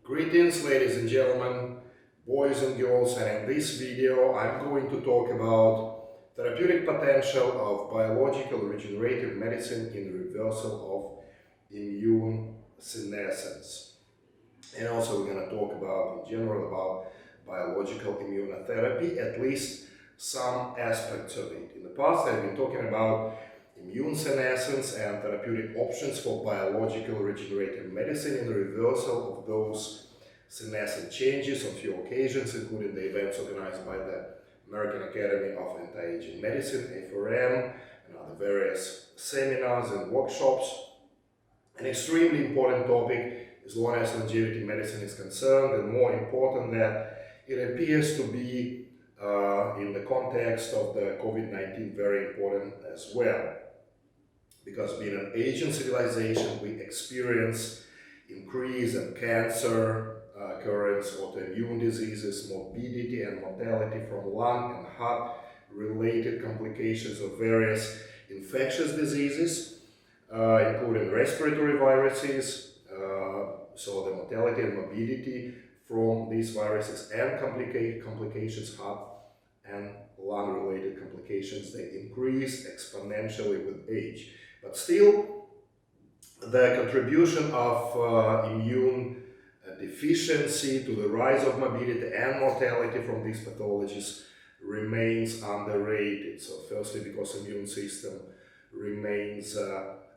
Greetings, ladies and gentlemen, boys and girls, and in this video I'm going to talk about therapeutic potential of biological regenerative medicine in reversal of immune senescence. And also we're going to talk about, in general, about biological immunotherapy, at least some aspects of it. In the past I've been talking about immune senescence and therapeutic options for biological regenerative medicine in the reversal of those senescent changes on few occasions, including the events organized by the American Academy of Anti-Aging Medicine, A4M, and other various seminars and workshops. An extremely important topic as long as longevity medicine is concerned, and more important that it appears to be in the context of the COVID-19 very important as well. Because being an aging civilization, we experience increase in cancer occurrence, autoimmune diseases, morbidity and mortality from lung and heart-related complications of various infectious diseases, including respiratory viruses, so the mortality and morbidity from these viruses and complications, heart and lung-related complications, they increase exponentially with age. But still, the contribution of immune deficiency to the rise of morbidity and mortality from these pathologies remains underrated. So firstly, because immune system remains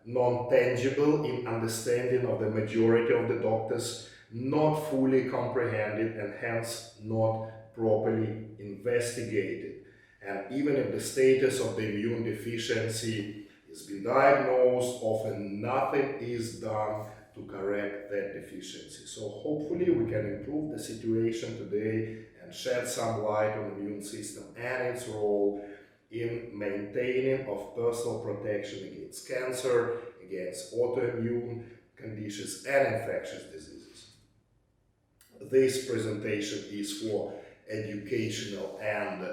non-tangible in understanding of the majority of the doctors, not fully comprehended and hence not properly investigated. And even if the status of the immune deficiency has been diagnosed, often nothing is done to correct that deficiency. So hopefully we can improve the situation today and shed some light on the immune system and its role in maintaining of personal protection against cancer, against autoimmune conditions and infectious diseases. This presentation is for educational and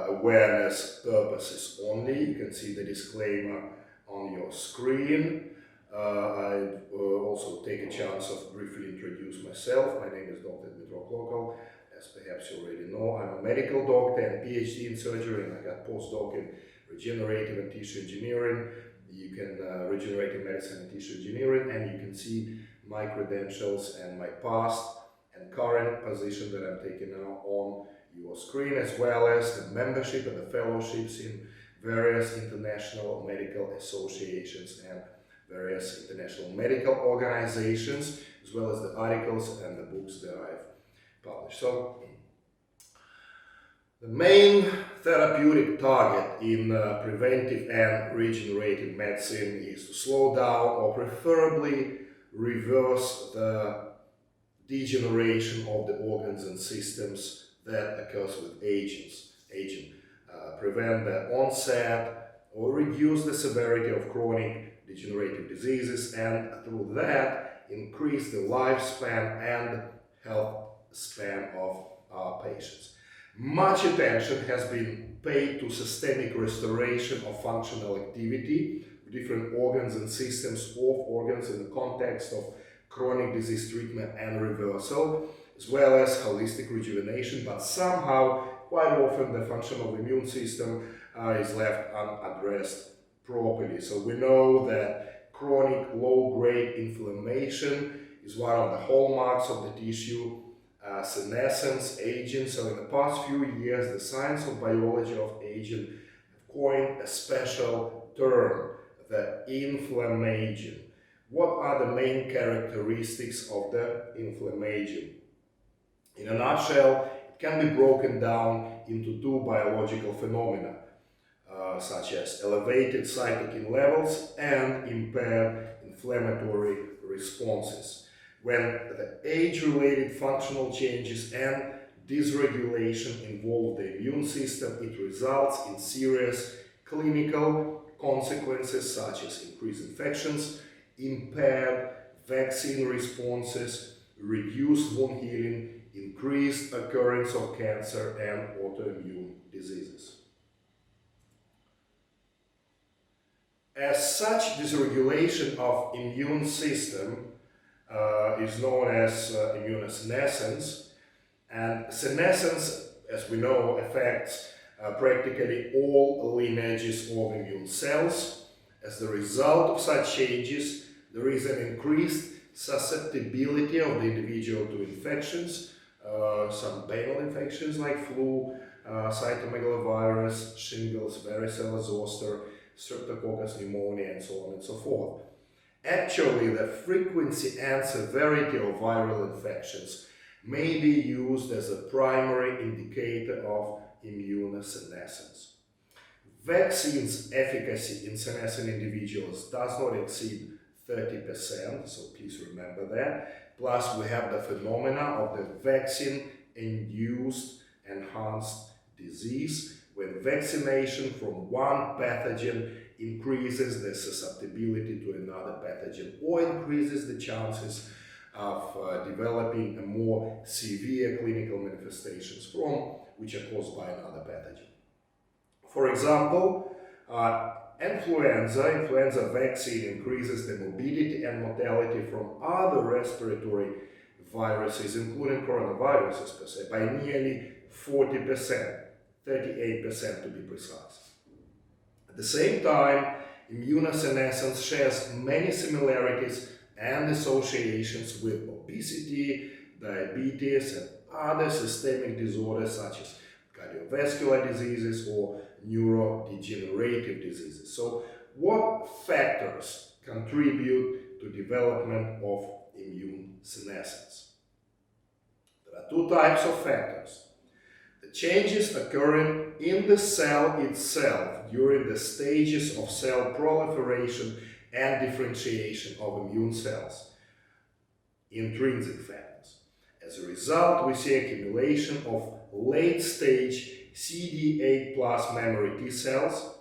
awareness purposes only. You can see the disclaimer on your screen. I also take a chance of briefly introduce myself. My name is Dr. Notaka. As perhaps you already know, I'm a medical doctor and PhD in surgery, and I got postdoc in regenerative and tissue engineering. You can regenerative medicine and tissue engineering, and you can see my credentials and my past and current position that I'm taking now on your screen, as well as the membership and the fellowships in various international medical associations and various international medical organizations, as well as the articles and the books that I've published. So, the main therapeutic target in preventive and regenerative medicine is to slow down or preferably reverse the degeneration of the organs and systems that occurs with aging, prevent the onset or reduce the severity of chronic degenerative diseases, and through that increase the lifespan and health span of our patients. Much attention has been paid to systemic restoration of functional activity of different organs and systems of organs in the context of chronic disease treatment and reversal, as well as holistic rejuvenation, but somehow, quite often, the function of the immune system is left unaddressed properly. So we know that chronic low-grade inflammation is one of the hallmarks of the tissue senescence, aging. So in the past few years, the science of biology of aging have coined a special term, the InflammAging. What are the main characteristics of the InflammAging? In a nutshell, it can be broken down into two biological phenomena, such as elevated cytokine levels and impaired inflammatory responses. When the age-related functional changes and dysregulation involve the immune system, it results in serious clinical consequences such as increased infections, impaired vaccine responses, reduced wound healing, increased occurrence of cancer and autoimmune diseases. As such, dysregulation of immune system is known as immunosenescence, and senescence, as we know, affects practically all lineages of immune cells. As the result of such changes, there is an increased susceptibility of the individual to infections, some banal infections like flu, cytomegalovirus, shingles, varicella zoster, streptococcus pneumonia, and so on and so forth. Actually, the frequency and severity of viral infections may be used as a primary indicator of immunosenescence. Vaccines' efficacy in senescent individuals does not exceed 30%, so please remember that. Plus, we have the phenomena of the vaccine-induced enhanced disease, when vaccination from one pathogen increases the susceptibility to another pathogen or increases the chances of developing a more severe clinical manifestations from which are caused by another pathogen. For example, influenza vaccine increases the morbidity and mortality from other respiratory viruses, including coronaviruses per se, by nearly 40%, 38% to be precise. At the same time, immunosenescence shares many similarities and associations with obesity, diabetes, and other systemic disorders such as cardiovascular diseases or neurodegenerative diseases. So, what factors contribute to development of immune senescence? There are two types of factors. The changes occurring in the cell itself during the stages of cell proliferation and differentiation of immune cells, intrinsic factors. As a result, we see accumulation of late-stage CD8 plus memory T cells,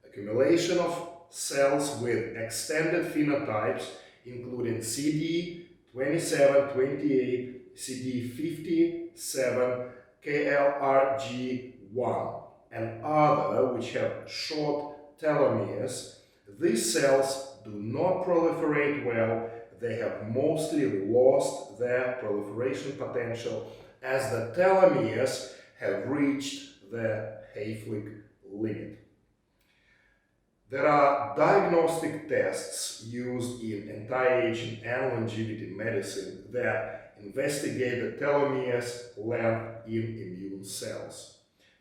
accumulation of cells with extended phenotypes including CD27, 28, CD57, KLRG1, and other which have short telomeres. These cells do not proliferate well. They have mostly lost their proliferation potential as the telomeres have reached the Hayflick limit. There are diagnostic tests used in anti-aging and longevity medicine that investigate the telomeres length in immune cells.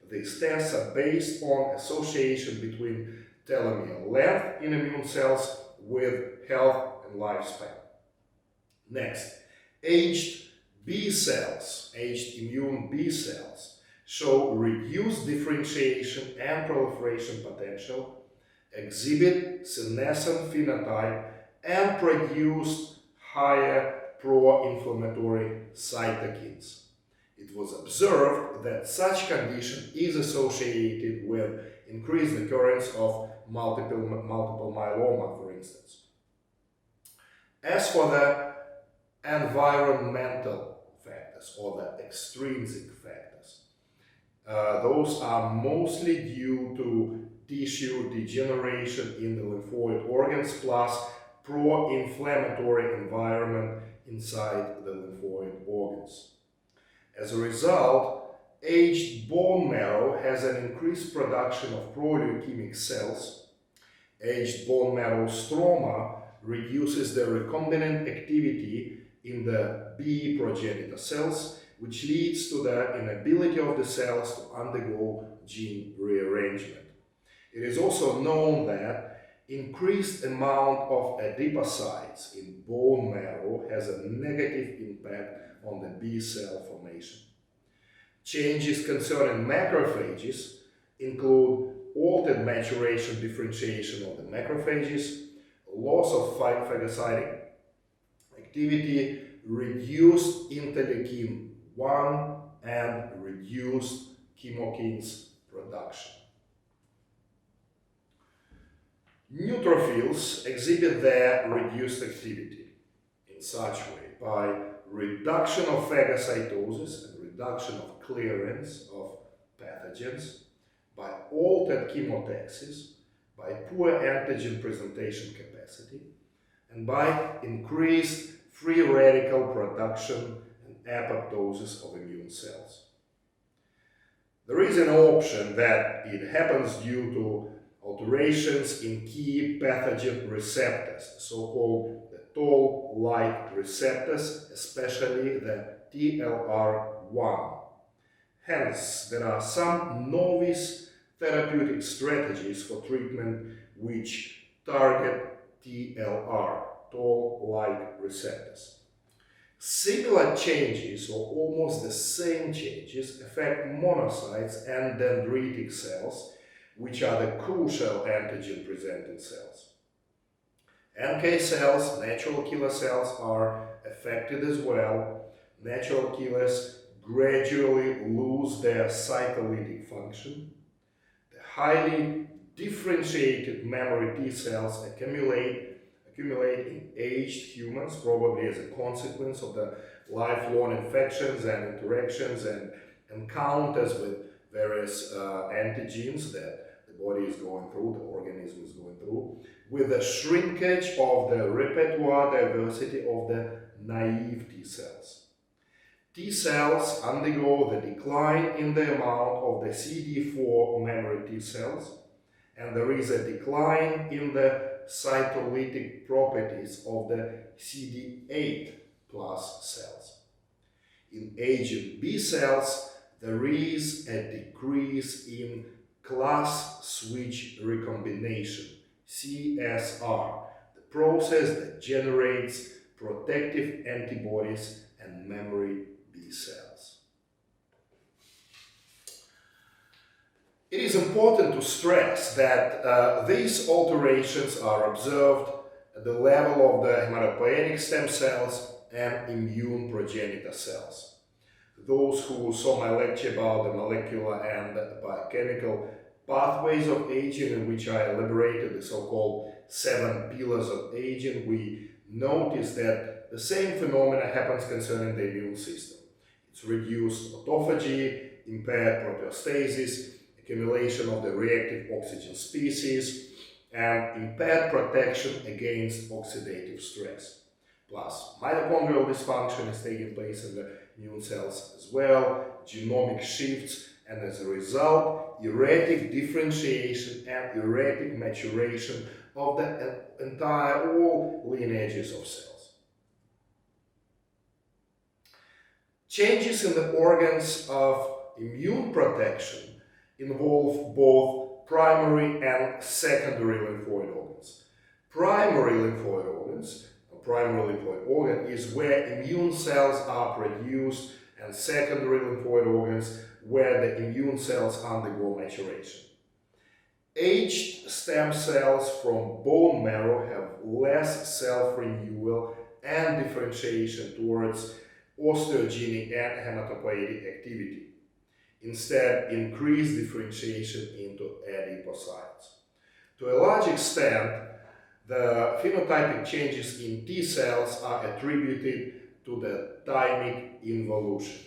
These tests are based on association between telomere length in immune cells with health and lifespan. Next, aged immune B cells show reduced differentiation and proliferation potential, exhibit senescent phenotype, and produce higher pro-inflammatory cytokines. It was observed that such condition is associated with increased occurrence of multiple myeloma, for instance. As for the environmental factors or the extrinsic factors, those are mostly due to tissue degeneration in the lymphoid organs plus pro-inflammatory environment inside the lymphoid organs. As a result, aged bone marrow has an increased production of pro-leukemic cells. Aged bone marrow stroma reduces the recombinant activity in the B progenitor cells, which leads to the inability of the cells to undergo gene rearrangement. It is also known that increased amount of adipocytes in bone marrow has a negative impact on the B cell formation. Changes concerning macrophages include altered maturation differentiation of the macrophages, loss of phagocytic activity, reduced interleukin-1, and reduced chemokines production. Neutrophils exhibit their reduced activity in such way by reduction of phagocytosis and reduction of clearance of pathogens, by altered chemotaxis, by poor antigen presentation capacity, and by increased free radical production and apoptosis of immune cells. There is an option that it happens due to alterations in key pathogen receptors, so-called the toll-like receptors, especially the TLR1. Hence, there are some novice therapeutic strategies for treatment which target TLR, toll-like receptors. Similar changes, or almost the same changes, affect monocytes and dendritic cells, which are the crucial antigen-presenting cells. NK cells, natural killer cells, are affected as well. Natural killers gradually lose their cytolytic function. The highly differentiated memory T cells accumulate in aged humans, probably as a consequence of the lifelong infections and interactions and encounters with various antigens that the body is going through, the organism is going through, with a shrinkage of the repertoire diversity of the naive T cells. T cells undergo the decline in the amount of the CD4 memory T cells, and there is a decline in the cytolytic properties of the CD8 plus cells. In aging B cells, there is a decrease in class switch recombination, CSR, the process that generates protective antibodies and memory B cells. It is important to stress that these alterations are observed at the level of the hematopoietic stem cells and immune progenitor cells. Those who saw my lecture about the molecular and biochemical pathways of aging, in which I elaborated the so-called 7 pillars of aging, we notice that the same phenomena happens concerning the immune system. It's reduced autophagy, impaired proteostasis, accumulation of the reactive oxygen species, and impaired protection against oxidative stress. Plus, mitochondrial dysfunction is taking place in the immune cells as well, genomic shifts, and as a result, erratic differentiation and erratic maturation of the entire all lineages of cells. Changes in the organs of immune protection involve both primary and secondary lymphoid organs. Primary lymphoid organ is where immune cells are produced, and secondary lymphoid organs where the immune cells undergo maturation. Aged stem cells from bone marrow have less self-renewal and differentiation towards osteogenic and hematopoietic activity. Instead, increased differentiation into adipocytes. To a large extent, the phenotypic changes in T cells are attributed to the thymic involution.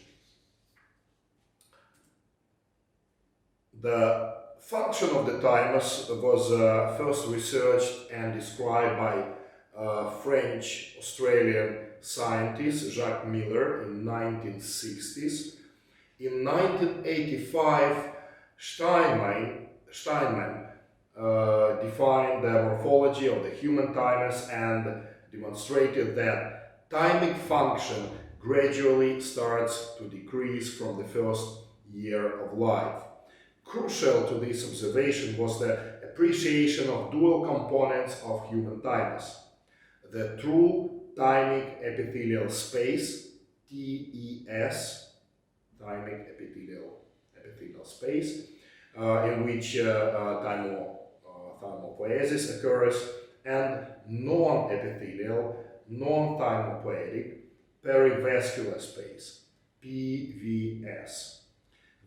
The function of the thymus was first researched and described by French-Australian scientist Jacques Miller in 1960s. In 1985, Steinman defined the morphology of the human thymus and demonstrated that thymic function gradually starts to decrease from the first year of life. Crucial to this observation was the appreciation of dual components of human thymus: the true thymic epithelial space, TES, thymic epithelial space, in which thymopoiesis occurs, and non-epithelial, non-thymopoietic perivascular space, PVS.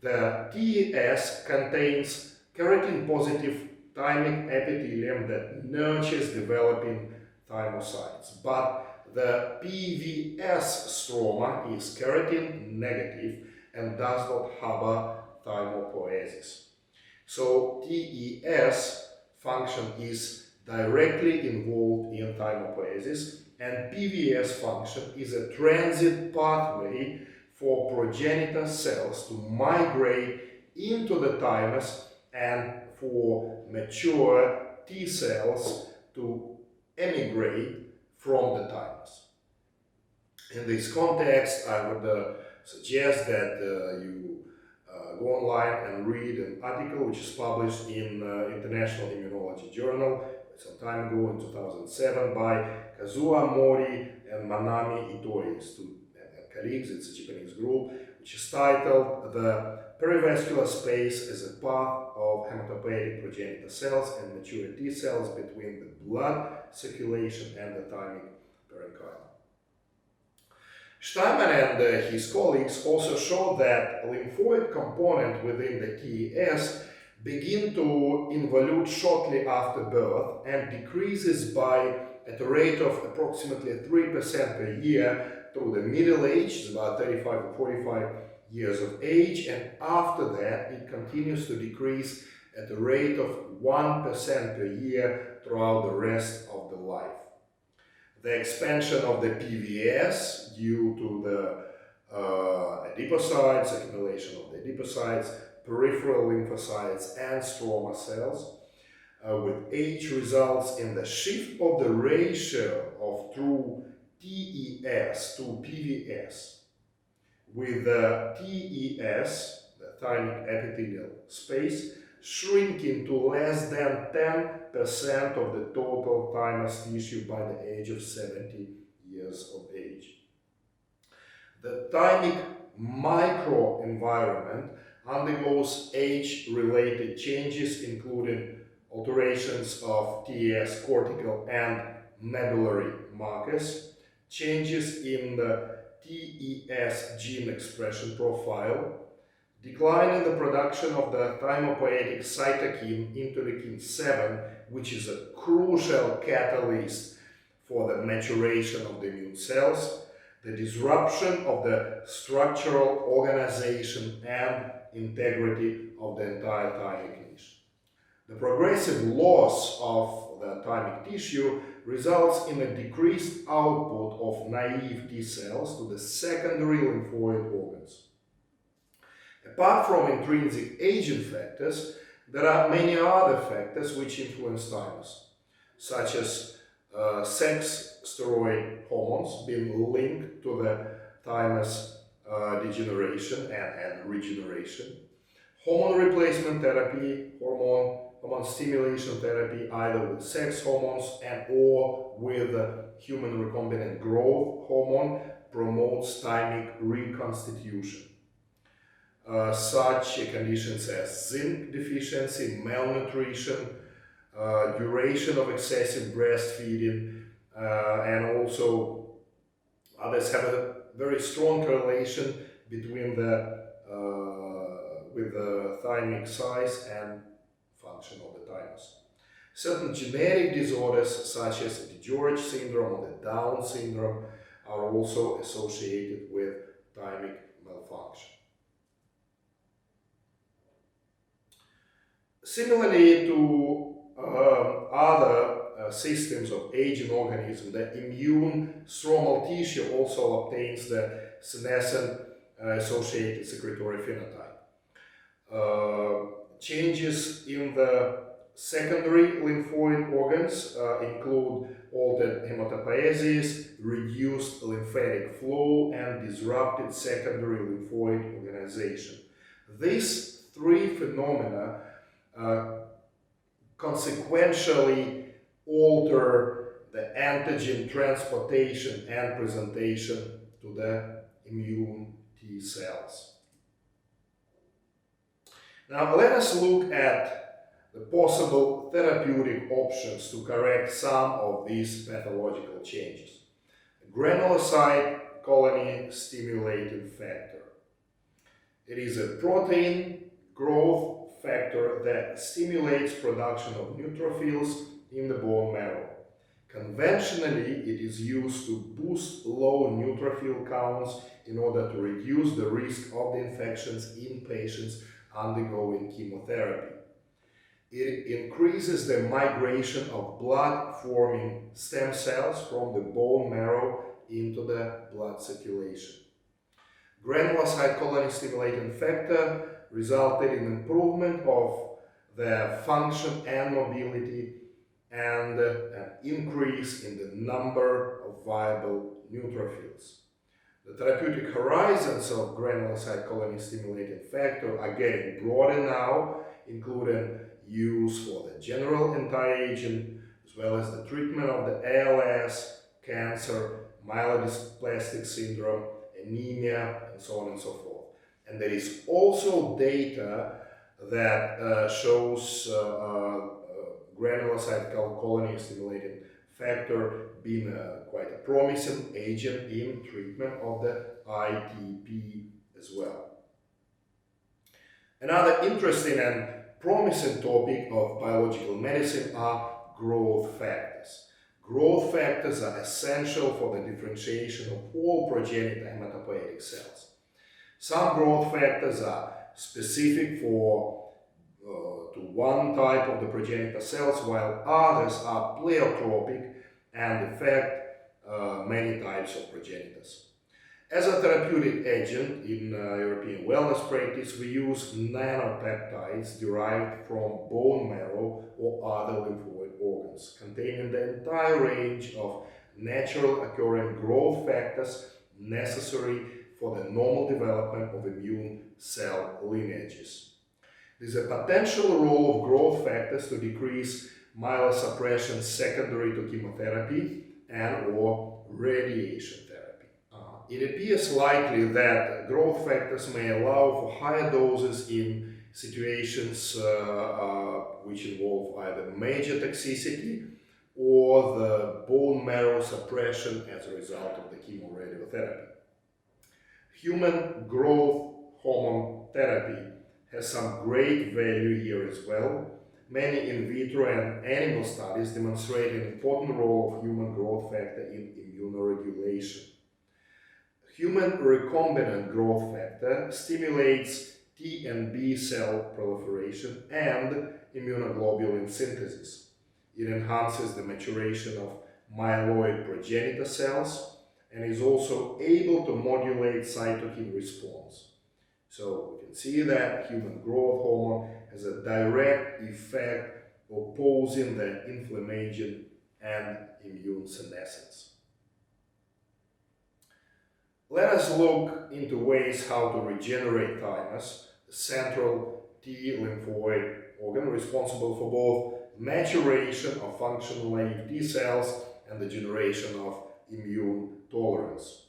The TES contains keratin-positive thymic epithelium that nurtures developing thymocytes, but the PVS stroma is keratin negative and does not harbor thymopoiesis. So TES function is directly involved in thymopoiesis and PVS function is a transit pathway for progenitor cells to migrate into the thymus and for mature T cells to emigrate from the thymus. In this context, I would suggest that you go online and read an article which is published in International Immunology Journal some time ago in 2007 by Kazuo Mori and Manami Itoi, and colleagues. It's a Japanese group, which is titled "The Perivascular Space as a Path of Hematopoietic Progenitor Cells and Mature T Cells Between the Blood Circulation and the Thymic Parenchyma." Steinman and his colleagues also showed that lymphoid component within the TES begin to involute shortly after birth and decreases at a rate of approximately 3% per year through the middle age, about 35 to 45 years of age, and after that it continues to decrease at a rate of 1% per year throughout the rest of the life. The expansion of the PVS due to the adipocytes, accumulation of the adipocytes, peripheral lymphocytes and stroma cells with age results in the shift of the ratio of true TES to PVS, with the TES, the thymic epithelial space, shrinking to less than 10% of the total thymus tissue by the age of 70 years of age. The thymic microenvironment undergoes age-related changes, including alterations of TES cortical and medullary markers, changes in the TES gene expression profile, decline in the production of the thymopoietic cytokine interleukin-7, which is a crucial catalyst for the maturation of the immune cells, the disruption of the structural organization and integrity of the entire thymic niche. The progressive loss of the thymic tissue results in a decreased output of naive T cells to the secondary lymphoid organs. Apart from intrinsic aging factors, there are many other factors which influence thymus, such as sex steroid hormones being linked to the thymus degeneration and regeneration, hormone replacement therapy, hormone stimulation therapy, either with sex hormones and or with human recombinant growth hormone, promotes thymic reconstitution. Such conditions as zinc deficiency, malnutrition, duration of excessive breastfeeding, and also others have a very strong correlation between with the thymic size and function of the thymus. Certain genetic disorders such as the DiGeorge syndrome or the Down syndrome are also associated with thymic malfunction. Similarly to other systems of aging organisms, the immune stromal tissue also obtains the senescent associated secretory phenotype. Changes in the secondary lymphoid organs include altered hematopoiesis, reduced lymphatic flow, and disrupted secondary lymphoid organization. These three phenomena consequentially alter the antigen transportation and presentation to the immune T cells. Now let us look at the possible therapeutic options to correct some of these pathological changes. Granulocyte colony stimulating factor. It is a protein growth factor that stimulates production of neutrophils in the bone marrow. Conventionally, it is used to boost low neutrophil counts in order to reduce the risk of the infections in patients undergoing chemotherapy. It increases the migration of blood-forming stem cells from the bone marrow into the blood circulation. Granulocyte colony-stimulating factor resulted in improvement of their function and mobility and an increase in the number of viable neutrophils. The therapeutic horizons of granulocyte colony-stimulating factor are getting broader now, including use for the general anti-aging, as well as the treatment of the ALS, cancer, myelodysplastic syndrome, anemia, and so on and so forth. And there is also data that shows granulocyte colony-stimulating factor being quite a promising agent in treatment of the ITP as well. Another interesting and promising topic of biological medicine are growth factors. Growth factors are essential for the differentiation of all progenitor hematopoietic cells. Some growth factors are specific to one type of the progenitor cells, while others are pleiotropic and affect many types of progenitors. As a therapeutic agent in European wellness practice, we use nanopeptides derived from bone marrow or other lymphoid organs, containing the entire range of natural occurring growth factors necessary for the normal development of immune cell lineages. There is a potential role of growth factors to decrease myelosuppression secondary to chemotherapy and or radiation therapy. It appears likely that growth factors may allow for higher doses in situations which involve either major toxicity or the bone marrow suppression as a result of the chemoradiotherapy. Human growth hormone therapy has some great value here as well. Many in vitro and animal studies demonstrate an important role of human growth factor in immunoregulation. Human recombinant growth factor stimulates T and B cell proliferation and immunoglobulin synthesis. It enhances the maturation of myeloid progenitor cells and is also able to modulate cytokine response. So we can see that human growth hormone has a direct effect opposing the InflammAging and Immunosenescence. Let us look into ways how to regenerate thymus, the central T lymphoid organ responsible for both maturation of functional naive T cells and the generation of immune tolerance.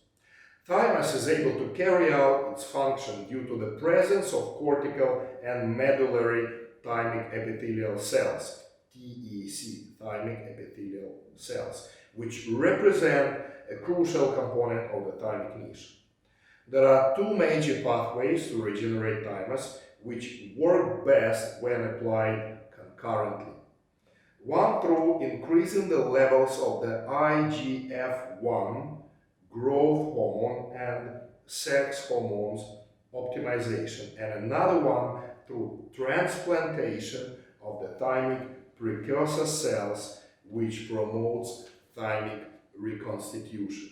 Thymus is able to carry out its function due to the presence of cortical and medullary thymic epithelial cells, TEC, thymic epithelial cells, which represent a crucial component of the thymic niche. There are two major pathways to regenerate thymus which work best when applied concurrently. One through increasing the levels of the IGF-1 growth hormone and sex hormones optimization, and another one through transplantation of the thymic precursor cells, which promotes thymic reconstitution.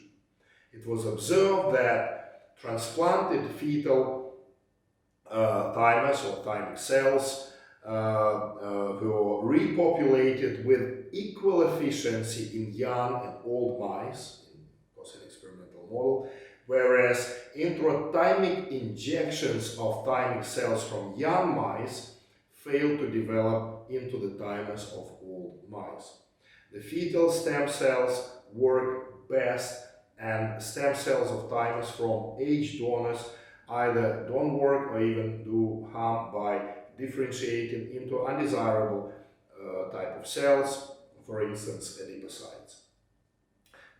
It was observed that transplanted fetal thymus or thymic cells were repopulated with equal efficiency in young and old mice, of course an experimental model, whereas introthymic injections of thymic cells from young mice failed to develop into the thymus of old mice. The fetal stem cells work best, and stem cells of thymus from aged donors either don't work or even do harm by differentiating into undesirable type of cells, for instance adipocytes.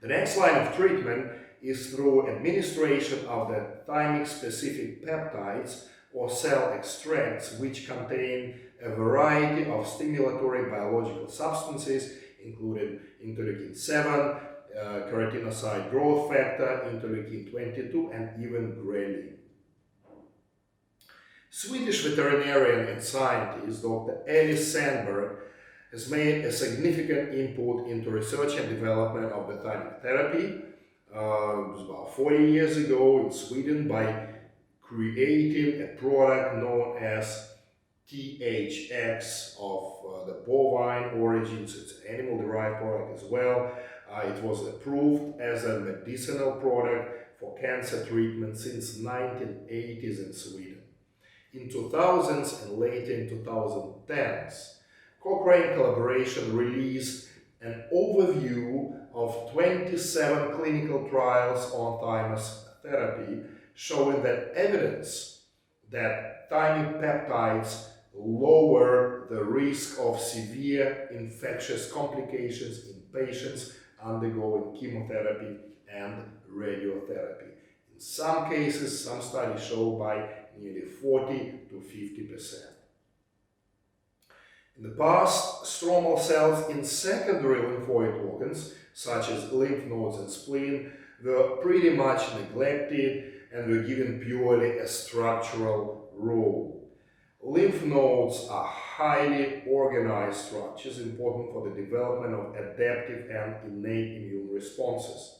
The next line of treatment is through administration of the thymic-specific peptides or cell extracts, which contain a variety of stimulatory biological substances, including interleukin-7, keratinocyte growth factor, interleukin-22, and even ghrelin. Swedish veterinarian and scientist Dr. Ellie Sandberg has made a significant input into research and development of the Thymic therapy. It was about 40 years ago in Sweden by creating a product known as THX of the bovine origin, so it's an animal-derived product as well. It was approved as a medicinal product for cancer treatment since 1980s in Sweden. In 2000s and later in 2010s, Cochrane collaboration released an overview of 27 clinical trials on thymus therapy, showing that evidence that thymic peptides lower the risk of severe infectious complications in patients undergoing chemotherapy and radiotherapy. In some cases, some studies show by nearly 40 to 50%. In the past, stromal cells in secondary lymphoid organs, such as lymph nodes and spleen, were pretty much neglected and were given purely a structural role. Lymph nodes are highly organized structures important for the development of adaptive and innate immune responses.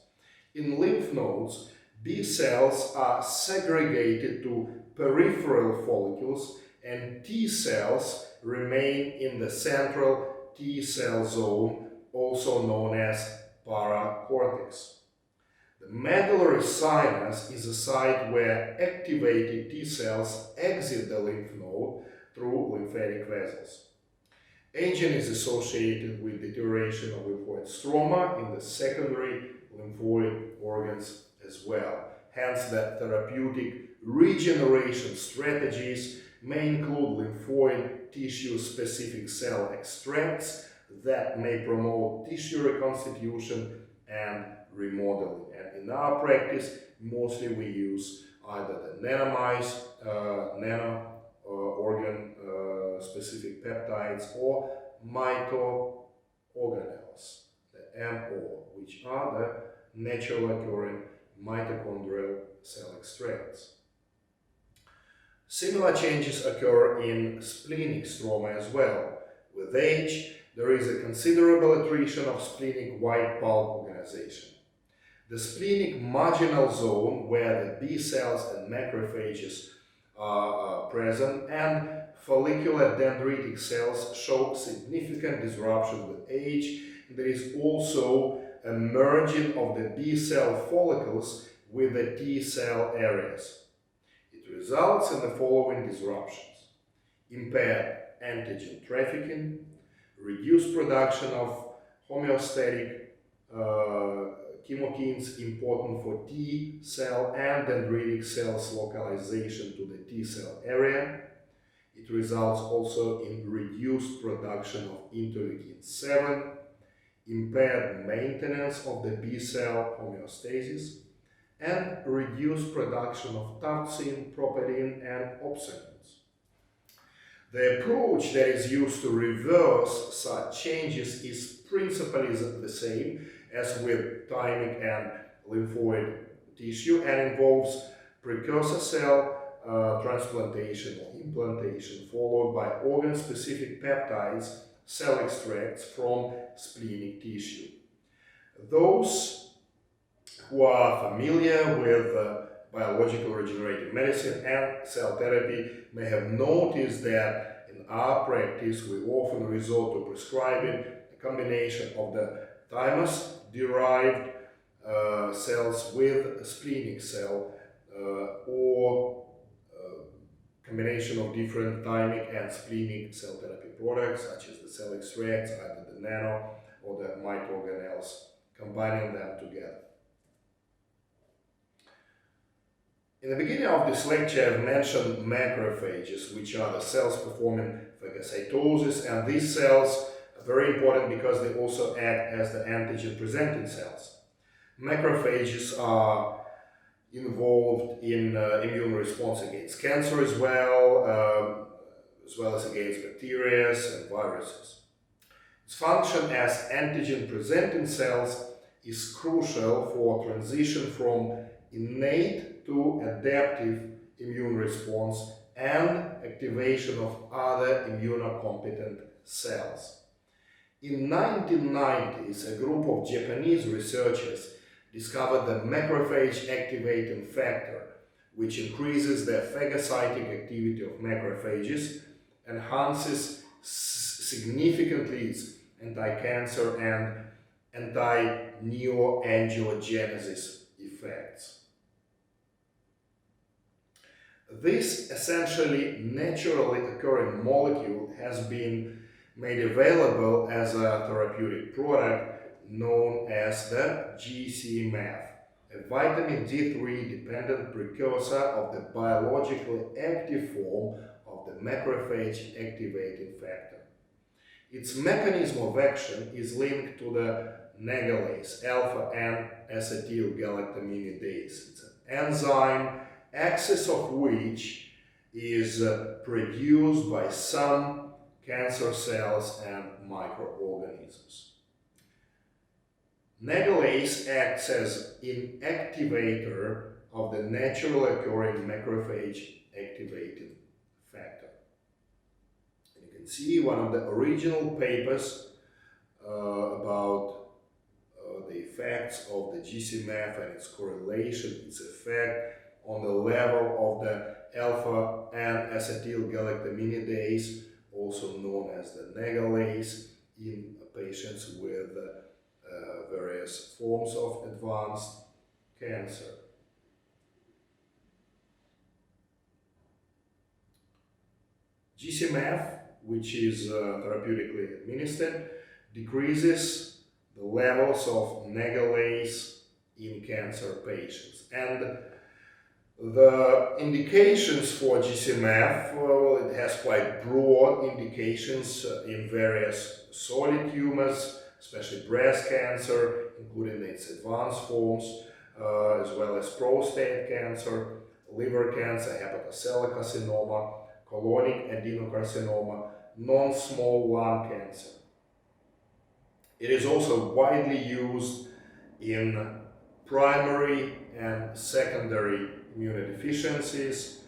In lymph nodes, B cells are segregated to peripheral follicles and T cells remain in the central T cell zone, also known as paracortex. The medullary sinus is a site where activated T cells exit the lymph node through lymphatic vessels. Aging is associated with deterioration of lymphoid stroma in the secondary lymphoid organs as well. Hence, the therapeutic regeneration strategies may include lymphoid tissue-specific cell extracts that may promote tissue reconstitution and remodeling. And in our practice, mostly we use either the nanomized organ specific peptides or mitoorganelles, the MO, which are the naturally occurring mitochondrial cell extracts. Similar changes occur in splenic stroma as well. With age, there is a considerable attrition of splenic white pulp organization. The splenic marginal zone, where the B cells and macrophages are present, and follicular dendritic cells show significant disruption with age. There is also a merging of the B cell follicles with the T cell areas. It results in the following disruptions: impaired antigen trafficking, reduced production of homeostatic chemokines important for T cell and dendritic cells localization to the T cell area. It results also in reduced production of interleukin 7, impaired maintenance of the B cell homeostasis, and reduced production of tauxin, propedin, and opsonins. The approach that is used to reverse such changes is principally the same as with thymic and lymphoid tissue and involves precursor cell transplantation or implantation, followed by organ-specific peptides, cell extracts from splenic tissue. Those who are familiar with biological regenerative medicine and cell therapy may have noticed that in our practice we often resort to prescribing a combination of the thymus-derived cells with splenic cell or combination of different thymic and splenic cell therapy products, such as the cell extracts, either the nano or the mitoorganelles, combining them together. In the beginning of this lecture, I've mentioned macrophages, which are the cells performing phagocytosis, and these cells are very important because they also act as the antigen-presenting cells. Macrophages are involved in immune response against cancer as well as against bacteria and viruses. Its function as antigen-presenting cells is crucial for transition from innate to adaptive immune response and activation of other immunocompetent cells. In 1990s, a group of Japanese researchers discovered the macrophage activating factor, which increases the phagocytic activity of macrophages, enhances significantly its anti-cancer and anti-neoangiogenesis effects. This essentially naturally occurring molecule has been made available as a therapeutic product known as the Gc-MAF, a vitamin D3 dependent precursor of the biologically active form of the macrophage activating factor. Its mechanism of action is linked to the Nagalase, alpha-N-acetyl-galactaminidase. It's an enzyme, access of which is produced by some cancer cells and microorganisms. Nagalase acts as inactivator of the naturally occurring macrophage activating factor. And you can see one of the original papers about the effects of the Gc-MAF and its correlation, its effect on the level of the alpha-N-acetyl-galactaminidase, also known as the Nagalase, in patients with various forms of advanced cancer. Gc-MAF, which is therapeutically administered, decreases the levels of Nagalase in cancer patients. And the indications for Gc-MAF, well, it has quite broad indications in various solid tumors, especially breast cancer, including its advanced forms, as well as prostate cancer, liver cancer, hepatocellular carcinoma, colonic adenocarcinoma, non-small lung cancer. It is also widely used in primary and secondary immunodeficiencies,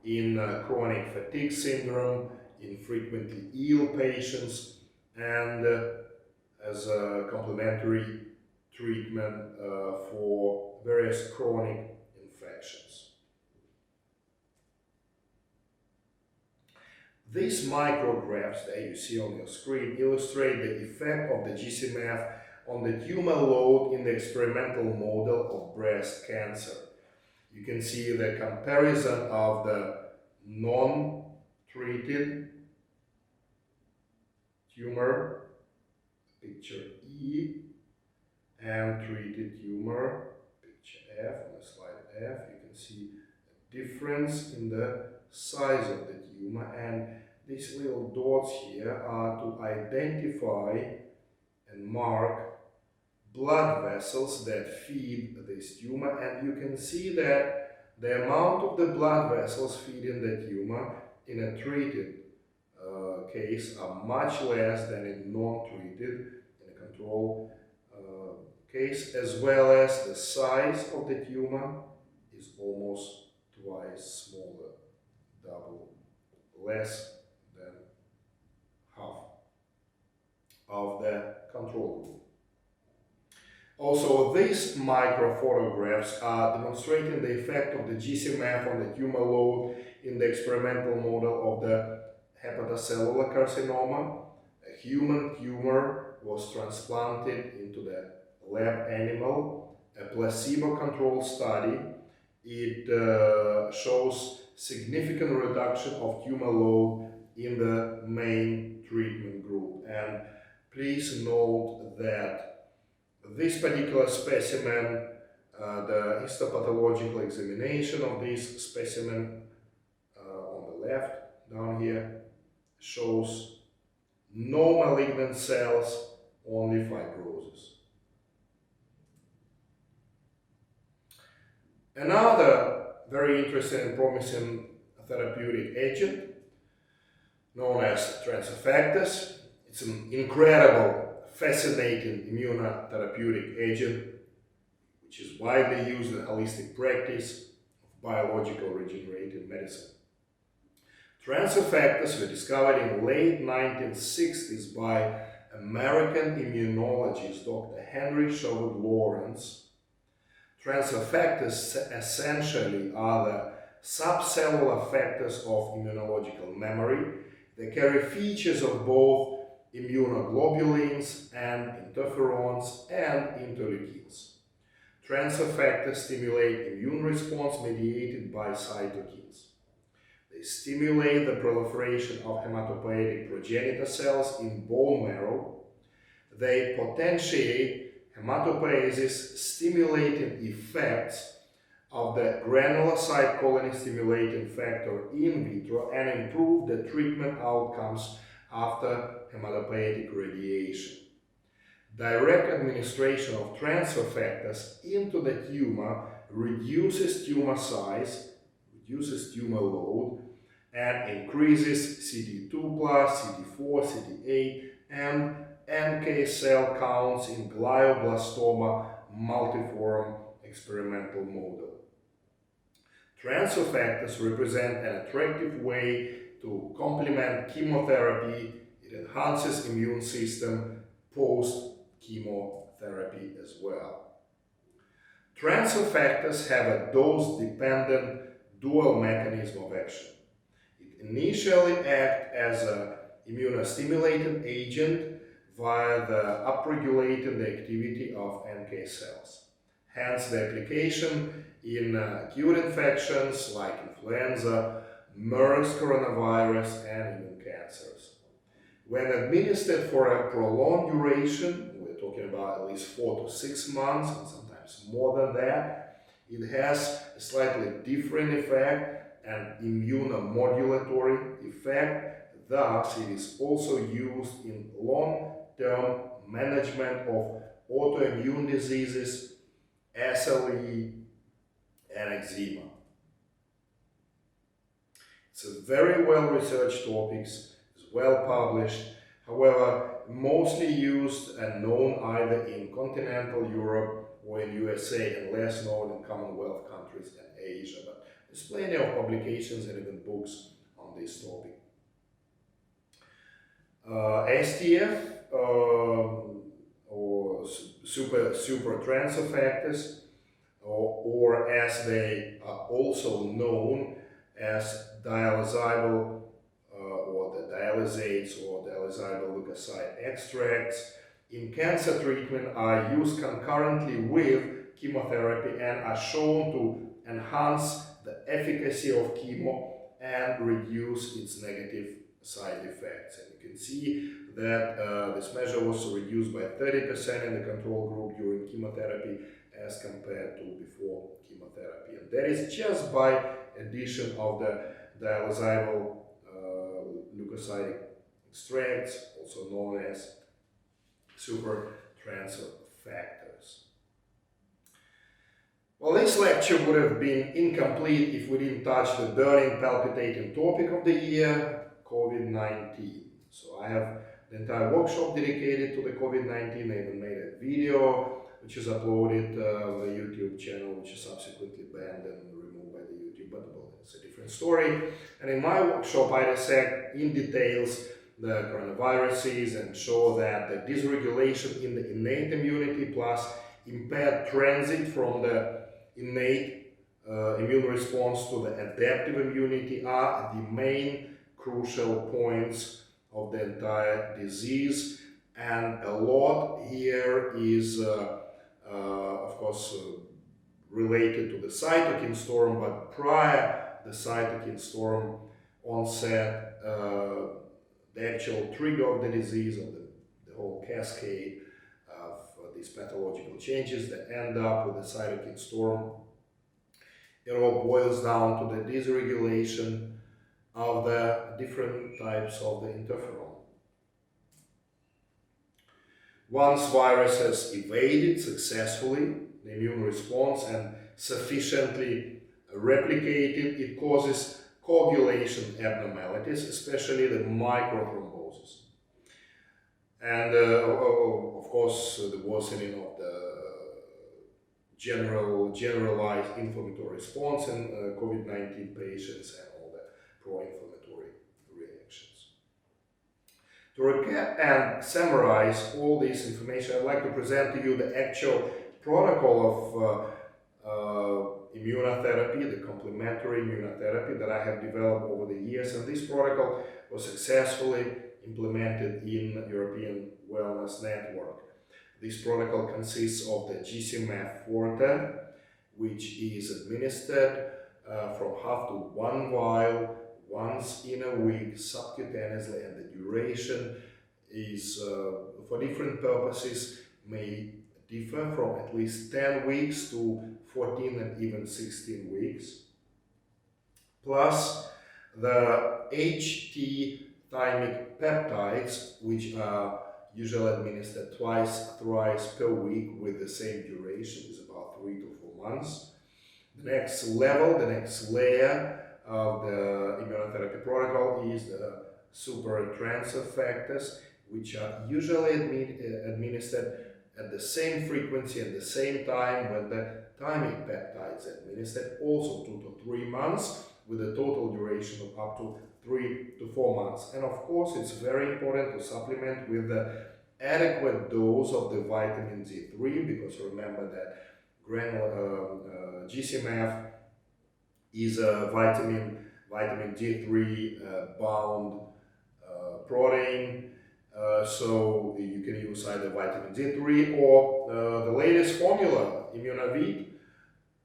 in chronic fatigue syndrome, in frequently ill patients, and as a complementary treatment for various chronic infections. These micrographs that you see on your screen illustrate the effect of the Gc-MAF on the tumor load in the experimental model of breast cancer. You can see the comparison of the non-treated tumor, picture E, and treated tumor, picture F, on the slide F. You can see a difference in the size of the tumor, and these little dots here are to identify and mark blood vessels that feed this tumor, and you can see that the amount of the blood vessels feeding the tumor in a treated case are much less than in non-treated, in a control case, as well as the size of the tumor is almost twice smaller, double less than half of the control group. Also, these microphotographs are demonstrating the effect of the Gc-MAF on the tumor load in the experimental model of the hepatocellular carcinoma. A human tumor was transplanted into the lab animal, a placebo-controlled study. It shows significant reduction of tumor load in the main treatment group. And please note that this particular specimen, the histopathological examination of this specimen on the left down here shows no malignant cells, only fibrosis. Another very interesting and promising therapeutic agent known as transfectors. It's an incredible, fascinating immunotherapeutic agent which is widely used in holistic practice of biological regenerative medicine. Transfer factors were discovered in late 1960s by American immunologist Dr. Henry Sherwood Lawrence. Transfer factors essentially are the subcellular factors of immunological memory. They carry features of both immunoglobulins and interferons and interleukins. Transfer factors stimulate immune response mediated by cytokines. They stimulate the proliferation of hematopoietic progenitor cells in bone marrow. They potentiate hematopoiesis stimulating effects of the granulocyte colony stimulating factor in vitro and improve the treatment outcomes after hematopoietic radiation. Direct administration of transfer factors into the tumor reduces tumor size, reduces tumor load, and increases CD2+, CD4, CD8, and NK cell counts in glioblastoma multiform experimental model. Transfer factors represent an attractive way to complement chemotherapy. It enhances immune system post-chemotherapy as well. Transfer factors have a dose-dependent dual mechanism of action. It initially acts as an immunostimulating agent via the upregulating the activity of NK cells. Hence, the application in acute infections like influenza, MERS coronavirus, and immune cancers. When administered for a prolonged duration, we're talking about at least 4 to 6 months, and sometimes more than that, it has a slightly different effect, an immunomodulatory effect. Thus, it is also used in long-term management of autoimmune diseases, SLE, and eczema. It's a very well-researched topic, it's well published, however, mostly used and known either in continental Europe or in USA and less known in Commonwealth countries and Asia. But there's plenty of publications and even books on this topic. STF or super transfer factors, or as they are also known as dialysyl or the dialysates or dialysyl leukocyte extracts, in cancer treatment are used concurrently with chemotherapy and are shown to enhance the efficacy of chemo and reduce its negative side effects. And you can see that this measure was reduced by 30% in the control group during chemotherapy as compared to before chemotherapy. And that is just by addition of the dialysyl leukocyte extracts, also known as super transfer factors. Well, this lecture would have been incomplete if we didn't touch the burning, palpitating topic of the year, COVID-19. So I have the entire workshop dedicated to the COVID-19. I even made a video which is uploaded on the YouTube channel, which is subsequently banned and removed by the YouTube, but well, it's a different story. And in my workshop, I dissect in details the coronaviruses and show that the dysregulation in the innate immunity plus impaired transit from the innate immune response to the adaptive immunity are the main crucial points of the entire disease. And a lot here is of course related to the cytokine storm, but prior the cytokine storm onset, the actual trigger of the disease, of the whole cascade of these pathological changes that end up with the cytokine storm, it all boils down to the dysregulation of the different types of the interferon. Once virus has evaded successfully the immune response and sufficiently replicated, it causes coagulation abnormalities, especially the microthrombosis. And of course, the worsening of the generalized inflammatory response in COVID-19 patients and all the pro-inflammatory reactions. To recap and summarize all this information, I'd like to present to you the actual protocol of immunotherapy, the complementary immunotherapy that I have developed over the years, and this protocol was successfully implemented in European Wellness Network. This protocol consists of the Gc-MAF forte, which is administered from half to 1 vial once in a week subcutaneously, and the duration is for different purposes may differ from at least 10 weeks to 14 and even 16 weeks. Plus the HT thymic peptides, which are usually administered twice, thrice per week with the same duration, is about 3 to 4 months. The next level, the next layer of the immunotherapy protocol is the super transfer factors, which are usually administered at the same frequency and the same time when the thymic peptides administered, also 2 to 3 months, with a total duration of up to 3 to 4 months. And of course, it's very important to supplement with the adequate dose of the vitamin D3, because remember that Gc-MAF is a vitamin D3 bound protein, so you can use either vitamin D3 or the latest formula, Immunovit,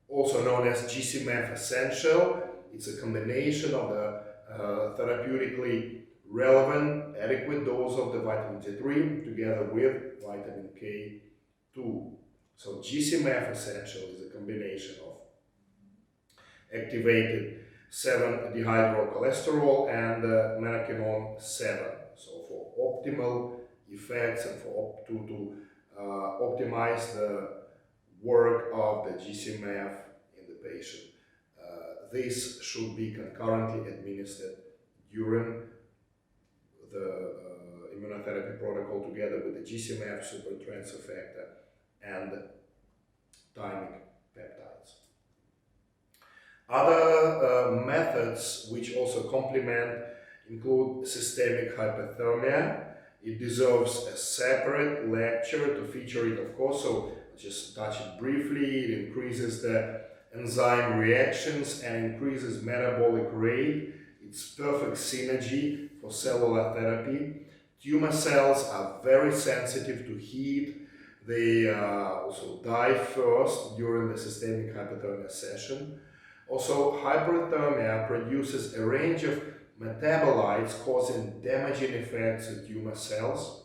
also known as Gc-MAF Essential. It's a combination of the therapeutically relevant adequate dose of the vitamin D3 together with vitamin K2. So Gc-MAF Essential is a combination of activated 7-dehydrocholesterol and menaquinone 7. So for optimal effects and to optimize the work of the Gc-MAF in the patient. This should be concurrently administered during the immunotherapy protocol together with the Gc-MAF super transfer factor and thymic peptides. Other methods which also complement include systemic hyperthermia. It deserves a separate lecture to feature it, of course, so just touch it briefly. It increases the enzyme reactions and increases metabolic rate. It's perfect synergy for cellular therapy. Tumor cells are very sensitive to heat. They also die first during the systemic hyperthermia session. Also, hyperthermia produces a range of metabolites causing damaging effects to tumor cells.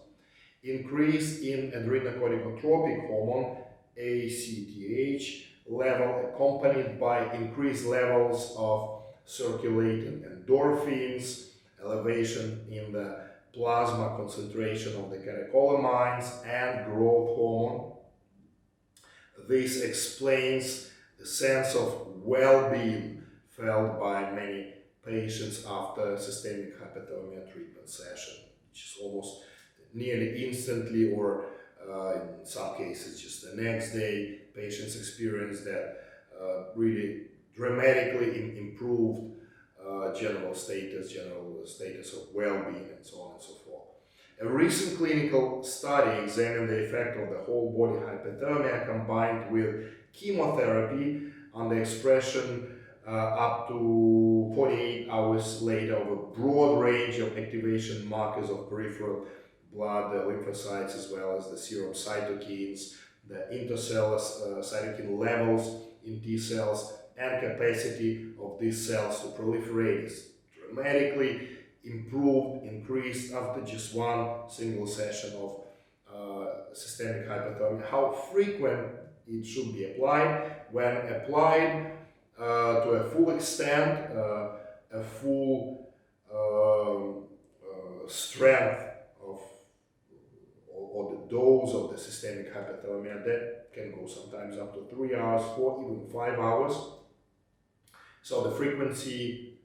Increase in adrenocorticotropic hormone, ACTH, level accompanied by increased levels of circulating endorphins, elevation in the plasma concentration of the catecholamines and growth hormone. This explains the sense of well-being felt by many patients after systemic hyperthermia treatment session, which is almost nearly instantly, or in some cases just the next day, patients experience that really dramatically improved general status of well-being, and so on and so forth. A recent clinical study examined the effect of the whole body hyperthermia combined with chemotherapy on the expression up to 48 hours later of a broad range of activation markers of peripheral blood lymphocytes, as well as the serum cytokines, the intercellular cytokine levels in T cells, and capacity of these cells to proliferate is dramatically improved, increased after just one single session of systemic hyperthermia. How frequent it should be applied? When applied to a full extent, a full strength of or the dose of the systemic hyperthermia, that can go sometimes up to 3 hours, 4, even 5 hours. So the frequency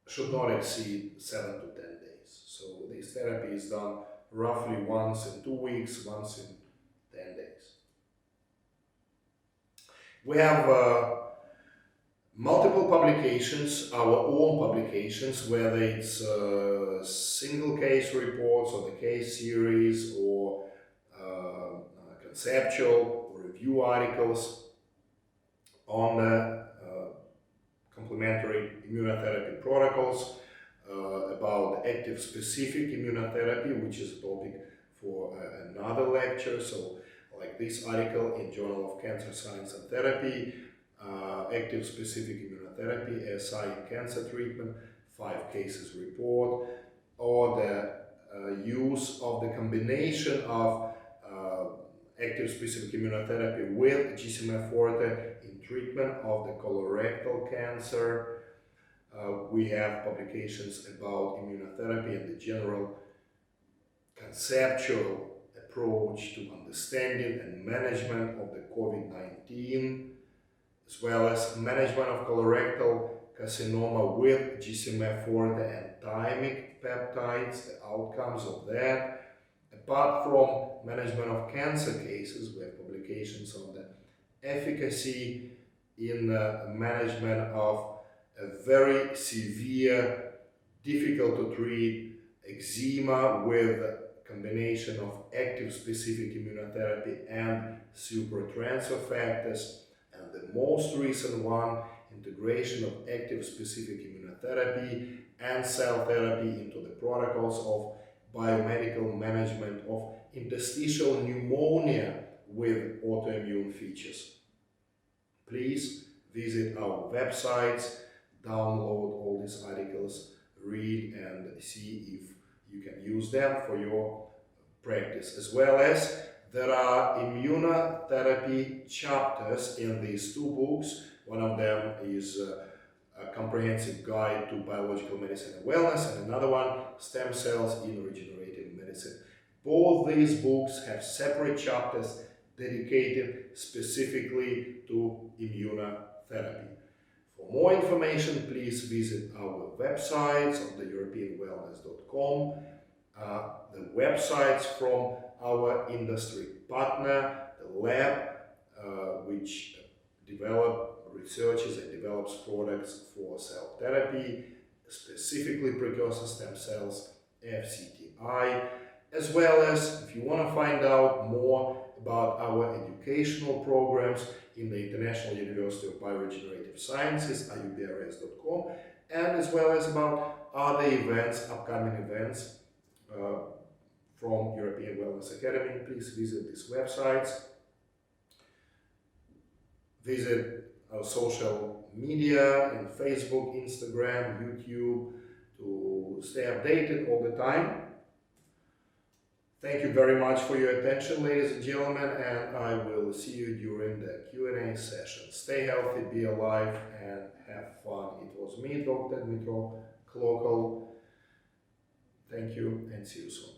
should not exceed 7 to 10 days. So this therapy is done roughly once in 2 weeks, once in 10 days. We have multiple publications, our own publications, whether it's single case reports or the case series or conceptual or review articles on the complementary immunotherapy protocols, about active specific immunotherapy, which is a topic for another lecture. So like this article in Journal of Cancer Science and Therapy, active specific immunotherapy, SI in cancer treatment, 5 cases report, or the use of the combination of active specific immunotherapy with Gc-MAF forte in treatment of the colorectal cancer. We have publications about immunotherapy and the general conceptual approach to understanding and management of the COVID-19, as well as management of colorectal carcinoma with Gc-MAF forte and Thymic peptides, the outcomes of that. Apart from management of cancer cases, we have publications on the efficacy in management of a very severe, difficult to treat eczema with a combination of active specific immunotherapy and supertransfer factors. And the most recent one, integration of active specific immunotherapy and cell therapy into the protocols of biomedical management of interstitial pneumonia with autoimmune features. Please visit our websites, download all these articles, read and see if you can use them for your practice. As well as there are immunotherapy chapters in these 2 books. One of them is a comprehensive guide to biological medicine and wellness, and another one, stem cells in regenerative medicine. Both these books have separate chapters dedicated specifically to immunotherapy. For more information, please visit our websites on the europeanwellness.com, the websites from our industry partner, the lab, which researches and develops products for cell therapy, specifically precursor stem cells, FCTI, as well as if you want to find out more about our educational programs in the International University of Bioregenerative Sciences, iubrs.com, and as well as about other events, upcoming events from European Wellness Academy, please visit these websites. Visit our social media in Facebook, Instagram, YouTube to stay updated all the time. Thank you very much for your attention, ladies and gentlemen, and I will see you during the Q&A session. Stay healthy, be alive, and have fun. It was me, Dr. Dmitro Klokal. Thank you, and see you soon.